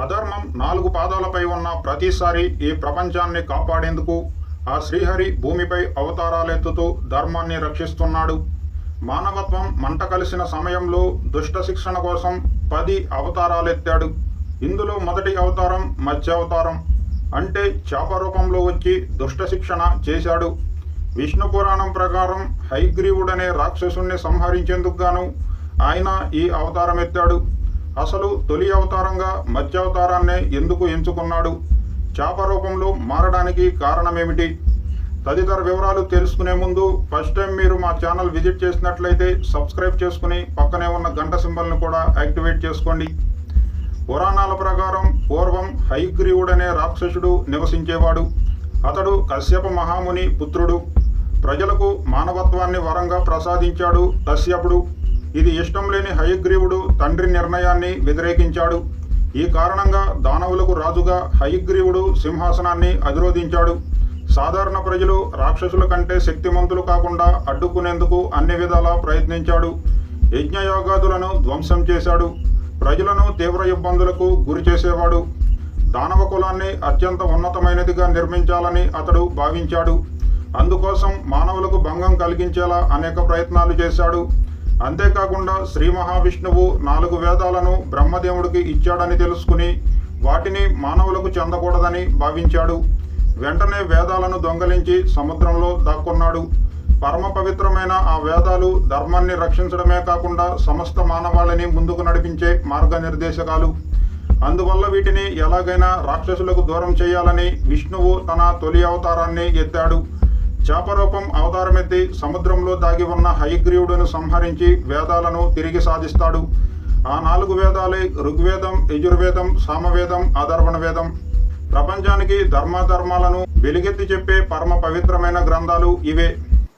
అధర్మం 4 పాదాలపై ఉన్న ప్రతిసారి ఈ ప్రపంచాన్ని కాపాడేందుకు ఆ శ్రీహరి భూమిపై అవతారాలెత్తుతూ ధర్మాన్ని రక్షిస్తున్నాడు. మానవత్వం మంట కలిసిన సమయంలో దుష్ట శిక్షణ కోసం 10 అవతారాలెత్తాడు. ఇందులో మొదటి అవతారం మత్స్యావతారం, అంటే చేప రూపంలో వచ్చి దుష్ట శిక్షణ చేశాడు. విష్ణు పురాణం ప్రకారం హయగ్రీవుడనే రాక్షసుణ్ణి సంహరించేందుకు గాను ఆయన ఈ అవతారం ఎత్తాడు. అసలు తొలి అవతారంగా మత్స్యావతారాన్నే ఎందుకు ఎంచుకున్నాడు? చేప రూపంలో మారడానికి కారణమేమిటి? తదితర వివరాలు తెలుసుకునే ముందు ఫస్ట్ టైం మీరు మా ఛానల్ విజిట్ చేసినట్లయితే సబ్స్క్రైబ్ చేసుకుని పక్కనే ఉన్న గంట సింబల్ని కూడా యాక్టివేట్ చేసుకోండి. పురాణాల ప్రకారం పూర్వం హయగ్రీవుడనే రాక్షసుడు నివసించేవాడు. అతడు కశ్యప మహాముని పుత్రుడు. ప్రజలకు మానవత్వాన్ని వరంగా ప్రసాదించాడు కశ్యపుడు. ఇది ఇష్టం లేని హయగ్రీవుడు తండ్రి నిర్ణయాన్ని వ్యతిరేకించాడు. ఈ కారణంగా దానవులకు రాజుగా హయగ్రీవుడు సింహాసనాన్ని అధిరోధించాడు. సాధారణ ప్రజలు రాక్షసుల కంటే శక్తిమంతులు కాకుండా అడ్డుకునేందుకు అన్ని విధాలా ప్రయత్నించాడు. యజ్ఞయోగాదులను ధ్వంసం చేశాడు. ప్రజలను తీవ్ర ఇబ్బందులకు గురి చేసేవాడు. దానవ కులాన్ని అత్యంత ఉన్నతమైనదిగా నిర్మించాలని అతడు భావించాడు. అందుకోసం మానవులకు భంగం కలిగించేలా అనేక ప్రయత్నాలు చేశాడు. అంతేకాకుండా శ్రీ మహావిష్ణువు 4 వేదాలను బ్రహ్మదేవుడికి ఇచ్చాడని తెలుసుకుని వాటిని మానవులకు చెందకూడదని భావించాడు. వెంటనే వేదాలను దొంగలించి సముద్రంలో దాక్కున్నాడు. పరమ పవిత్రమైన ఆ వేదాలు ధర్మాన్ని రక్షించడమే కాకుండా సమస్త మానవాళిని ముందుకు నడిపించే మార్గనిర్దేశకాలు. అందువల్ల వీటిని ఎలాగైనా రాక్షసులకు దూరం చేయాలని విష్ణువు తన తొలి అవతారాన్ని ఎత్తాడు. చేపరూపం అవతారమెత్తి సముద్రంలో దాగి ఉన్న హయగ్రీవుడును సంహరించి వేదాలను తిరిగి సాధిస్తాడు. ఆ 4 వేదాలే ఋగ్వేదం, యజుర్వేదం, సామవేదం, అథర్వణ వేదం. ప్రపంచానికి ధర్మాలను వెలుగెత్తి చెప్పే పరమ పవిత్రమైన గ్రంథాలు ఇవే.